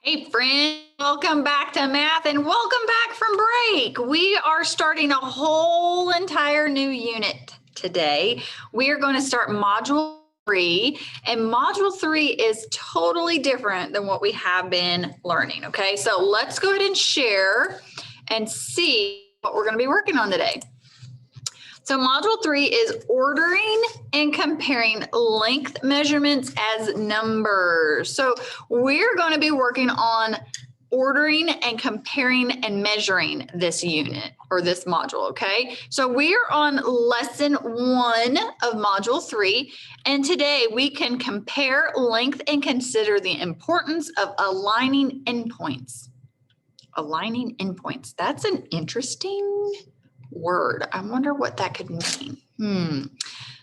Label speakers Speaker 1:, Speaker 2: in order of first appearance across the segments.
Speaker 1: Hey friends, welcome back to math and welcome back from break. We are starting a whole entire new unit today. We are going to start module 3, and module 3 is totally different than what we have been learning. Okay, so let's go ahead and share and see what we're going to be working on today. So module 3 is ordering and comparing length measurements as numbers. So we're going to be working on ordering and comparing and measuring this unit or this module, okay? So we are on lesson 1 of module 3, and today we can compare length and consider the importance of aligning endpoints. Aligning endpoints, that's an interesting word. I wonder what that could mean.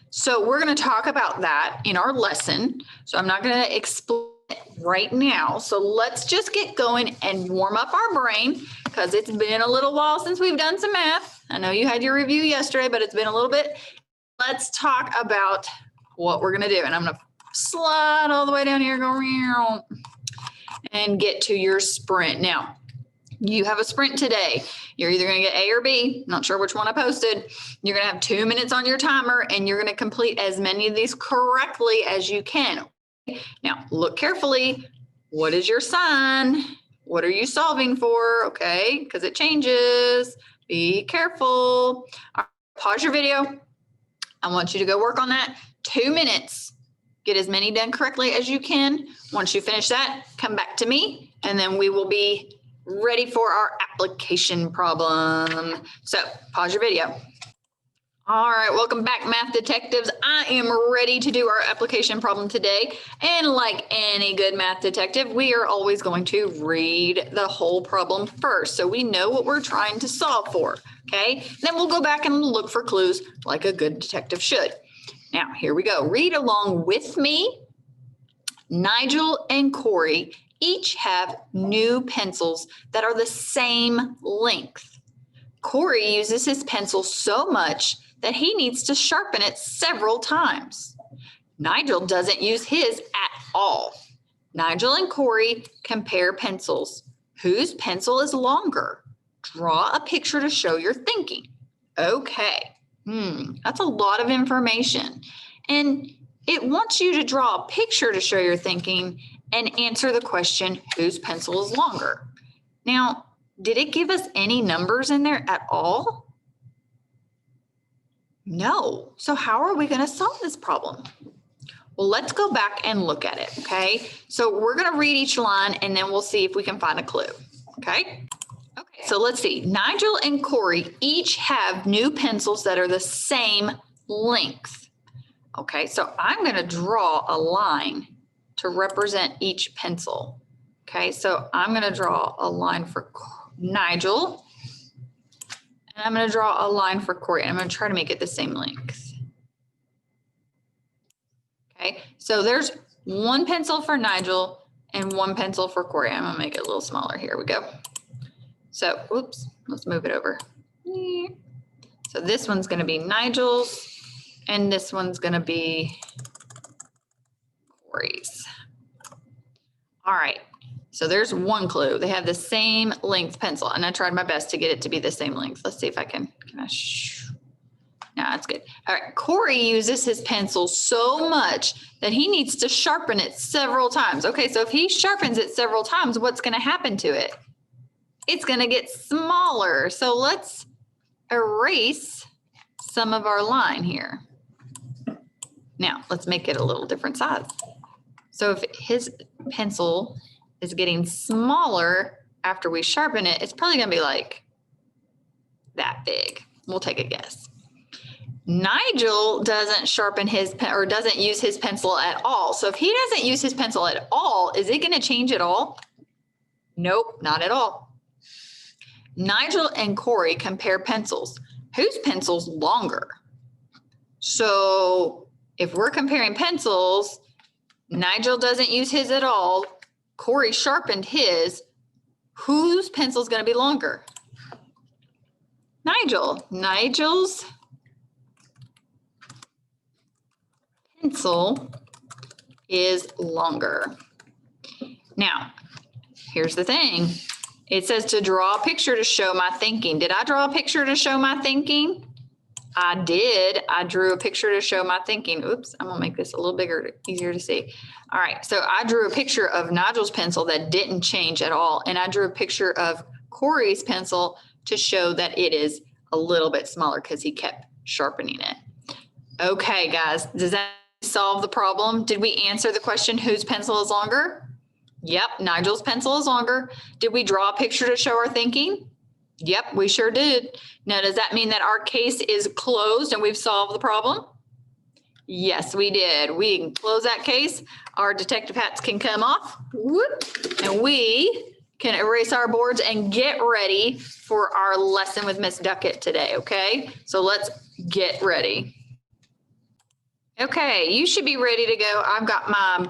Speaker 1: So we're going to talk about that in our lesson. So I'm not going to explain it right now. So let's just get going and warm up our brain because it's been a little while since we've done some math. I know you had your review yesterday, but it's been a little bit. Let's talk about what we're going to do. And I'm going to slide all the way down here, go around and get to your sprint. Now, you have a sprint today. You're either going to get A or B. Not sure which one I posted. You're going to have 2 minutes on your timer, and you're going to complete as many of these correctly as you can. Now, look carefully. What is your sign? What are you solving for? Okay, because it changes. Be careful. All right, pause your video. I want you to go work on that. 2 minutes. Get as many done correctly as you can. Once you finish that, come back to me, and then we will be ready for our application problem. So pause your video. All right, welcome back, math detectives. I am ready to do our application problem today. And like any good math detective, we are always going to read the whole problem first, so we know what we're trying to solve for, okay? Then we'll go back and look for clues like a good detective should. Now, here we go. Read along with me. Nigel and Corey each have new pencils that are the same length. Corey uses his pencil so much that he needs to sharpen it several times. Nigel doesn't use his at all. Nigel and Corey compare pencils. Whose pencil is longer? Draw a picture to show your thinking. Okay, that's a lot of information. And it wants you to draw a picture to show your thinking and answer the question, whose pencil is longer? Now, did it give us any numbers in there at all? No. So how are we going to solve this problem? Well, let's go back and look at it, okay? So we're going to read each line and then we'll see if we can find a clue, okay? Okay, so let's see. Nigel and Corey each have new pencils that are the same length. Okay, so I'm going to draw a line to represent each pencil. Okay, so I'm going to draw a line for Nigel, and I'm going to draw a line for Corey. I'm going to try to make it the same length. Okay, so there's one pencil for Nigel and one pencil for Corey. I'm going to make it a little smaller. Here we go. So, oops, let's move it over. So this one's going to be Nigel's, and this one's going to be Corey's. All right, so there's one clue. They have the same length pencil, and I tried my best to get it to be the same length. Let's see if I can no, that's good. All right, Corey uses his pencil so much that he needs to sharpen it several times. Okay, so if he sharpens it several times, what's going to happen to it? It's going to get smaller. So let's erase some of our line here. Now, let's make it a little different size. So if his pencil is getting smaller after we sharpen it, it's probably going to be like that big. We'll take a guess. Nigel doesn't sharpen his pen or doesn't use his pencil at all. So if he doesn't use his pencil at all, is it going to change at all? Nope, not at all. Nigel and Corey compare pencils. Whose pencil's longer? So if we're comparing pencils, Nigel doesn't use his at all. Corey sharpened his. Whose pencil is going to be longer? Nigel. Nigel's pencil is longer. Now, here's the thing. It says to draw a picture to show my thinking. Did I draw a picture to show my thinking? I did. I drew a picture to show my thinking. Oops, I'm gonna make this a little bigger, easier to see. All right, so I drew a picture of Nigel's pencil that didn't change at all. And I drew a picture of Corey's pencil to show that it is a little bit smaller because he kept sharpening it. Okay, guys, does that solve the problem? Did we answer the question, whose pencil is longer? Yep, Nigel's pencil is longer. Did we draw a picture to show our thinking? Yep, we sure did. Now, does that mean that our case is closed and we've solved the problem? Yes, we did. We can close that case. Our detective hats can come off. Whoop, and we can erase our boards and get ready for our lesson with Miss Duckett today, okay? So let's get ready. Okay, you should be ready to go. I've got my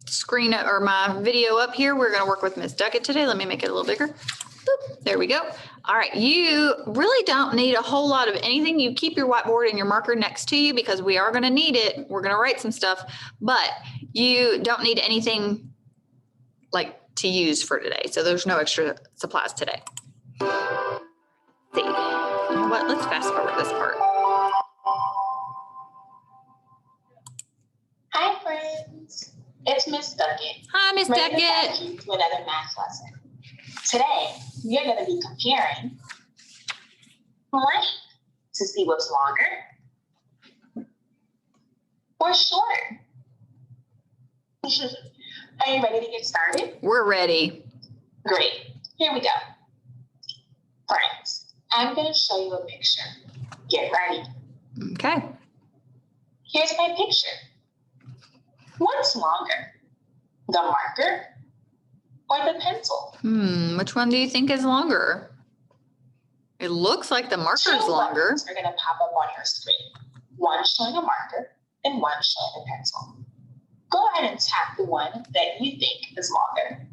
Speaker 1: screen or my video up here. We're going to work with Miss Duckett today. Let me make it a little bigger. Boop, there we go. All right, you really don't need a whole lot of anything. You keep your whiteboard and your marker next to you because we are going to need it. We're going to write some stuff, but you don't need anything like to use for today. So there's no extra supplies today. Let's see, you know what? Let's fast forward this part.
Speaker 2: Hi, friends. It's Miss Duckett.
Speaker 1: Hi, Miss
Speaker 2: Ready to
Speaker 1: Duckett.
Speaker 2: guide you to another math lesson. Today, we're going to be comparing length to see what's longer or shorter. Are you ready to get started?
Speaker 1: We're ready.
Speaker 2: Great. Here we go. Friends, I'm going to show you a picture. Get ready.
Speaker 1: Okay.
Speaker 2: Here's my picture. What's longer, the marker or the pencil?
Speaker 1: Which one do you think is longer? It looks like the marker is longer.
Speaker 2: Buttons are going to pop up on your screen. One showing a marker and one showing a pencil. Go ahead and tap the one that you think is longer.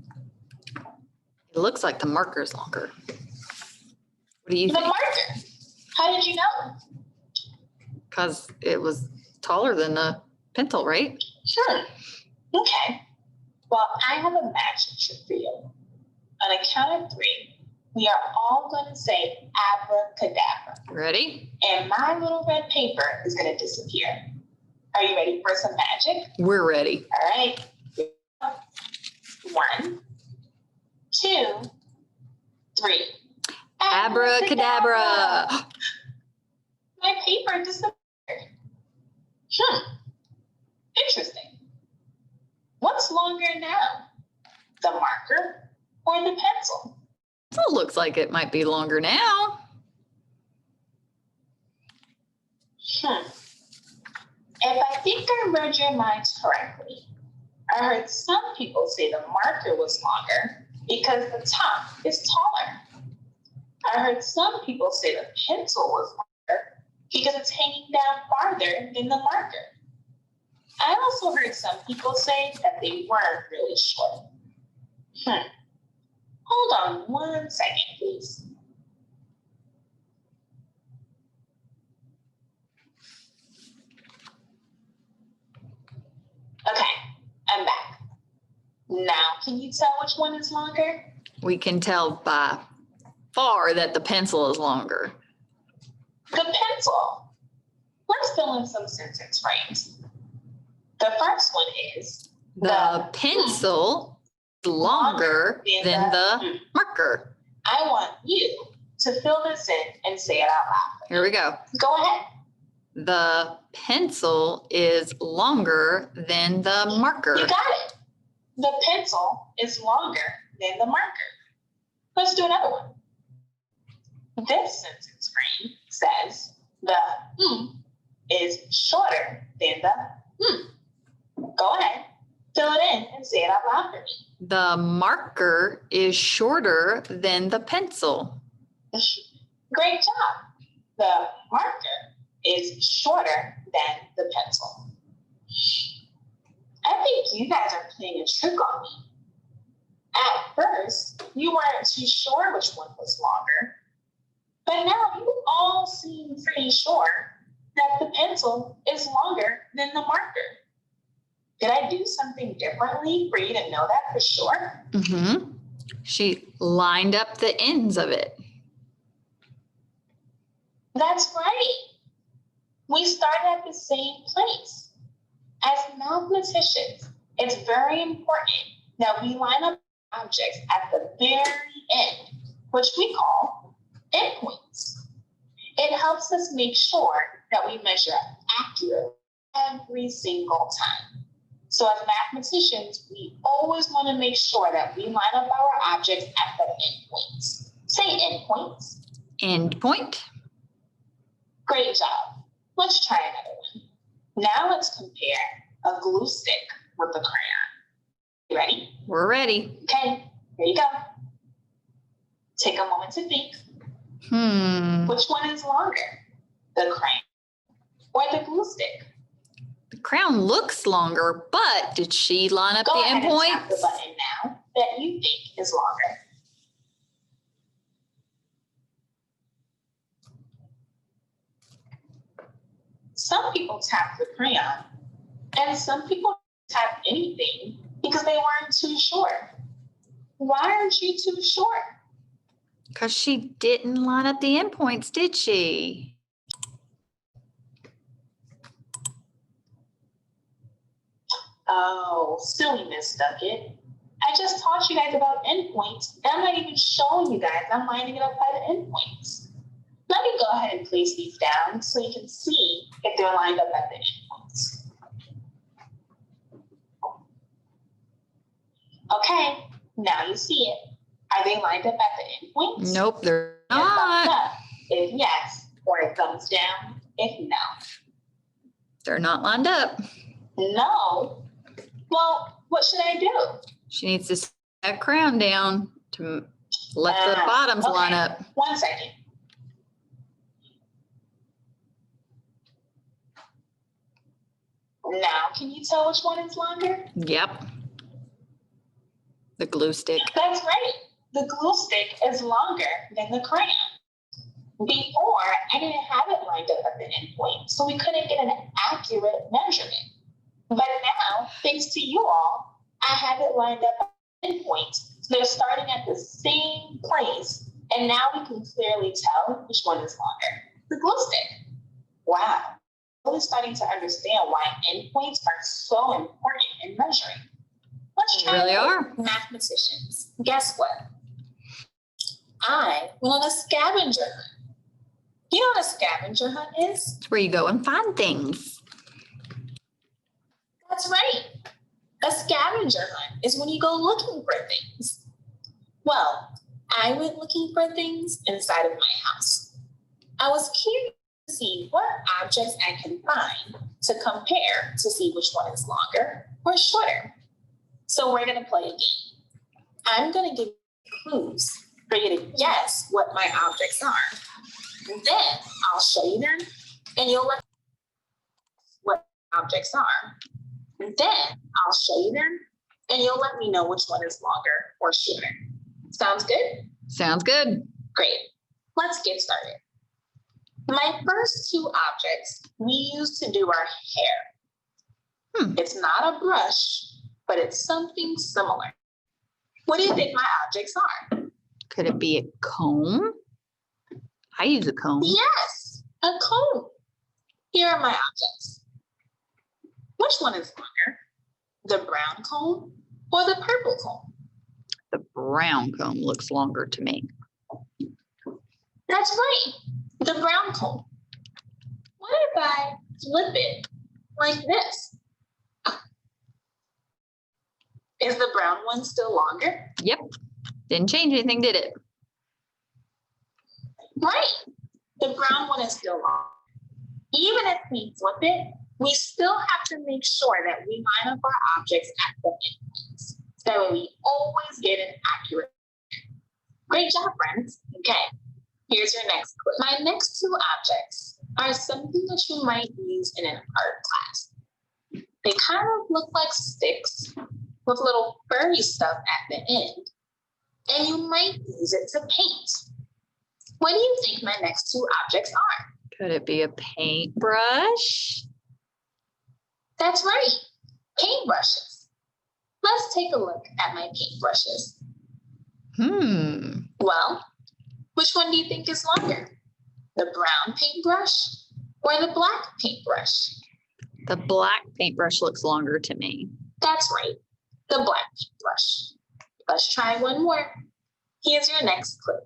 Speaker 1: It looks like the marker is longer. What do you
Speaker 2: The
Speaker 1: think?
Speaker 2: marker. How did you know?
Speaker 1: Because it was taller than the pencil, right?
Speaker 2: Sure. Okay. Well, I have a magic trick for you. On a count of 3, we are all going to say abracadabra.
Speaker 1: Ready?
Speaker 2: And my little red paper is going to disappear. Are you ready for some magic?
Speaker 1: We're ready.
Speaker 2: All right. 1, 2, 3.
Speaker 1: Abracadabra.
Speaker 2: My paper disappeared. Interesting. What's longer now? The marker or the pencil?
Speaker 1: So it looks like it might be longer now.
Speaker 2: If I think I read your minds correctly, I heard some people say the marker was longer because the top is taller. I heard some people say the pencil was longer because it's hanging down farther than the marker. I also heard some people say that they weren't really short. Hold on 1 second, please. Okay, I'm back. Now, can you tell which one is longer?
Speaker 1: We can tell by far that the pencil is longer.
Speaker 2: The pencil. Let's fill in some sentence frames. The first one is
Speaker 1: The pencil is longer than the marker.
Speaker 2: I want you to fill this in and say it out loud.
Speaker 1: Here we go.
Speaker 2: Go ahead.
Speaker 1: The pencil is longer than the marker.
Speaker 2: You got it. The pencil is longer than the marker. Let's do another one. This sentence frame says the is shorter than the Go ahead, fill it in and say it out loud for me.
Speaker 1: The marker is shorter than the pencil.
Speaker 2: Great job. The marker is shorter than the pencil. I think you guys are playing a trick on me. At first, you weren't too sure which one was longer, but now you all seem pretty sure that the pencil is longer than the marker. Did I do something differently for you to know that for sure?
Speaker 1: Mm-hmm. She lined up the ends of it.
Speaker 2: That's right. We started at the same place. As mathematicians, it's very important that we line up objects at the very end, which we call endpoints. It helps us make sure that we measure accurately every single time. So as mathematicians, we always want to make sure that we line up our objects at the endpoints. Say endpoints.
Speaker 1: Endpoint.
Speaker 2: Great job. Let's try another one. Now let's compare a glue stick with a crayon. You ready?
Speaker 1: We're ready.
Speaker 2: Okay, here you go. Take a moment to think. Which one is longer, the crayon or the glue stick?
Speaker 1: The crown looks longer, but did she line up
Speaker 2: Go
Speaker 1: the
Speaker 2: ahead and tap the
Speaker 1: endpoints?
Speaker 2: button now that you think is longer. Some people tap the crayon, and some people tap anything because they weren't too sure. Why aren't you too sure?
Speaker 1: Because she didn't line up the endpoints, did she?
Speaker 2: Oh, silly Miss Duckett. I just taught you guys about endpoints, and I'm not even showing you guys. I'm lining it up by the endpoints. Let me go ahead and place these down so you can see if they're lined up at the endpoints. Okay, now you see it. Are they lined up at the endpoints?
Speaker 1: Nope, they're
Speaker 2: A thumbs
Speaker 1: not.
Speaker 2: up if yes, or a thumbs down if no.
Speaker 1: They're not lined up.
Speaker 2: No? Well, what should I do?
Speaker 1: She needs to set that crown down to let the bottoms
Speaker 2: okay.
Speaker 1: line up.
Speaker 2: 1 second. Now, can you tell which one is longer?
Speaker 1: Yep. The glue stick.
Speaker 2: That's right. The glue stick is longer than the crayon. Before, I didn't have it lined up at the endpoint, so we couldn't get an accurate measurement. But now, thanks to you all, I have it lined up at the endpoint. So they're starting at the same place, and now we can clearly tell which one is longer. The glue stick. Wow. Really starting to understand why endpoints are so important in measuring. Let's try
Speaker 1: Really
Speaker 2: it.
Speaker 1: are.
Speaker 2: Mathematicians. Guess what? I went on a scavenger hunt. You know what a scavenger hunt is?
Speaker 1: It's where you go and find things.
Speaker 2: That's right. A scavenger hunt is when you go looking for things. Well, I went looking for things inside of my house. I was curious to see what objects I can find to compare to see which one is longer or shorter. So we're going to play a game. I'm going to give you clues for you to guess what my objects are. And then I'll show you them and you'll let me know what objects are. And then I'll show you them and you'll let me know which one is longer or shorter. Sounds good?
Speaker 1: Sounds good.
Speaker 2: Great. Let's get started. My first two objects we use to do our hair. It's not a brush, but it's something similar. What do you think my objects are?
Speaker 1: Could it be a comb? I use a comb.
Speaker 2: Yes, a comb. Here are my objects. Which one is longer? The brown comb or the purple comb?
Speaker 1: The brown comb looks longer to me.
Speaker 2: That's right, the brown comb. What if I flip it like this? Is the brown one still longer?
Speaker 1: Yep. Didn't change anything, did it?
Speaker 2: Right. The brown one is still long. Even if we flip it, we still have to make sure that we line up our objects at the endpoints. That way we always get an accurate. Great job, friends. Okay, here's your next clue. My next two objects are something that you might use in an art class. They kind of look like sticks with little furry stuff at the end, and you might use it to paint. What do you think my next two objects are?
Speaker 1: Could it be a paintbrush?
Speaker 2: That's right, Paintbrushes. Let's take a look at my paintbrushes. Well, which one do you think is longer? The brown paintbrush or the black paintbrush?
Speaker 1: The black paintbrush looks longer to me.
Speaker 2: That's right, the black paintbrush. Let's try one more. Here's your next clue.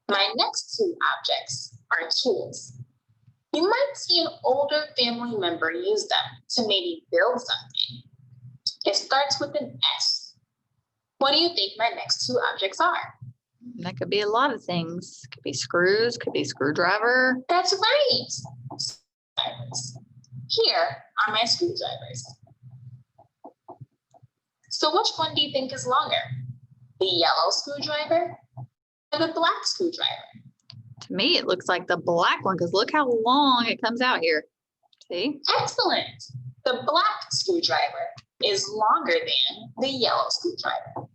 Speaker 2: My next two objects are tools. You might see an older family member use them to maybe build something. It starts with an S. What do you think my next two objects are?
Speaker 1: That could be a lot of things. Could be screws, could be screwdriver.
Speaker 2: That's right. Screwdrivers. Here are my screwdrivers. So which one do you think is longer? The yellow screwdriver or the black screwdriver?
Speaker 1: To me, it looks like the black one because look how long it comes out here. See?
Speaker 2: Excellent. The black screwdriver is longer than the yellow screwdriver.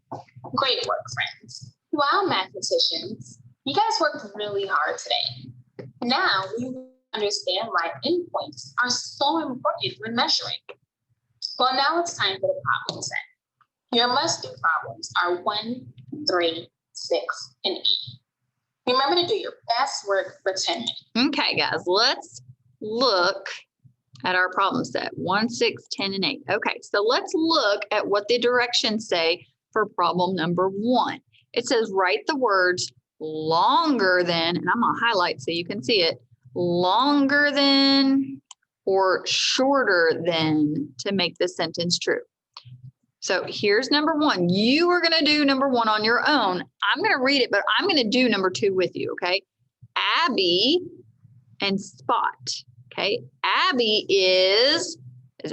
Speaker 2: Great work, friends. Wow, mathematicians, you guys worked really hard today. Now we understand why endpoints are so important when measuring. Well, now it's time for the problem set. Your must-do problems are 1, 3, 6, and 8. Remember to do your best work for 10 minutes.
Speaker 1: Okay, guys, let's look at our problem set, 1, 6, 10, and 8. Okay, so let's look at what the directions say for problem number 1. It says write the words longer than, and I'm gonna highlight so you can see it, longer than or shorter than to make the sentence true. So here's number 1. You are gonna do number 1 on your own. I'm gonna read it, but I'm gonna do number 2 with you, okay? Abby and Spot. Okay, Abby is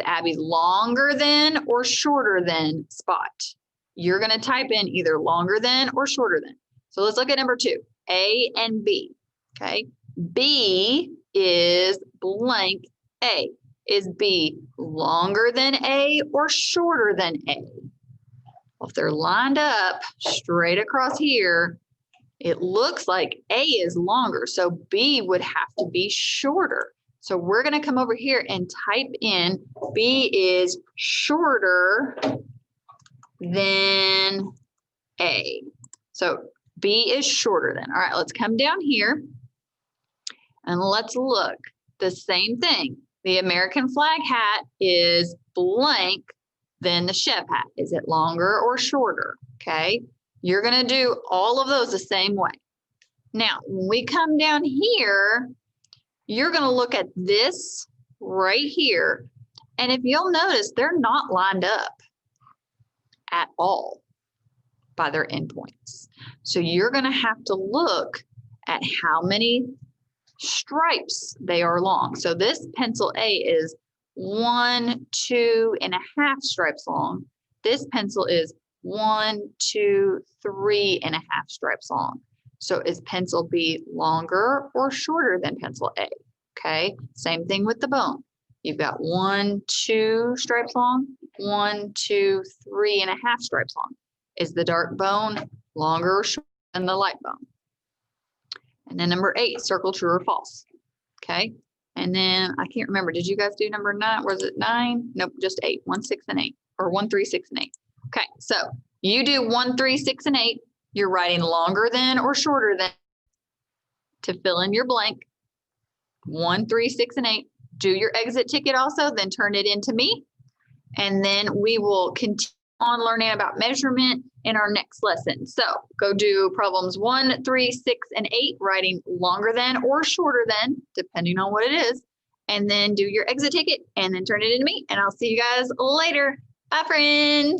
Speaker 1: Abby longer than or shorter than Spot? You're going to type in either longer than or shorter than. So let's look at number 2, A and B. Okay, B is blank A. Is B longer than A or shorter than A? Well, if they're lined up straight across here, it looks like A is longer, so B would have to be shorter. So we're going to come over here and type in B is shorter than A. So B is shorter than. All right, let's come down here and let's look. The same thing. The American flag hat is blank than the chef hat. Is it longer or shorter? Okay, you're going to do all of those the same way. Now, when we come down here, you're going to look at this right here. And if you'll notice, they're not lined up at all by their endpoints. So you're going to have to look at how many stripes they are long. So this pencil A is 1, 2.5 stripes long. This pencil is 1, 2, 3.5 stripes long. So is pencil B longer or shorter than pencil A? Okay, same thing with the bone. You've got 1, 2 stripes long, 1, 2, 3.5 stripes long. Is the dark bone longer or shorter than the light bone? And then number 8, circle true or false. Okay, and then I can't remember. Did you guys do number 9? Was it 9? Nope, just 8. 1, 6, and 8, or 1, 3, 6, and 8. Okay, so you do 1, 3, 6, and 8. You're writing longer than or shorter than to fill in your blank. 1, 3, 6, and 8. Do your exit ticket also, then turn it into me. And then we will continue on learning about measurement in our next lesson. So go do problems 1, 3, 6, and 8, writing longer than or shorter than, depending on what it is. And then do your exit ticket and then turn it into me. And I'll see you guys later. Bye, friends.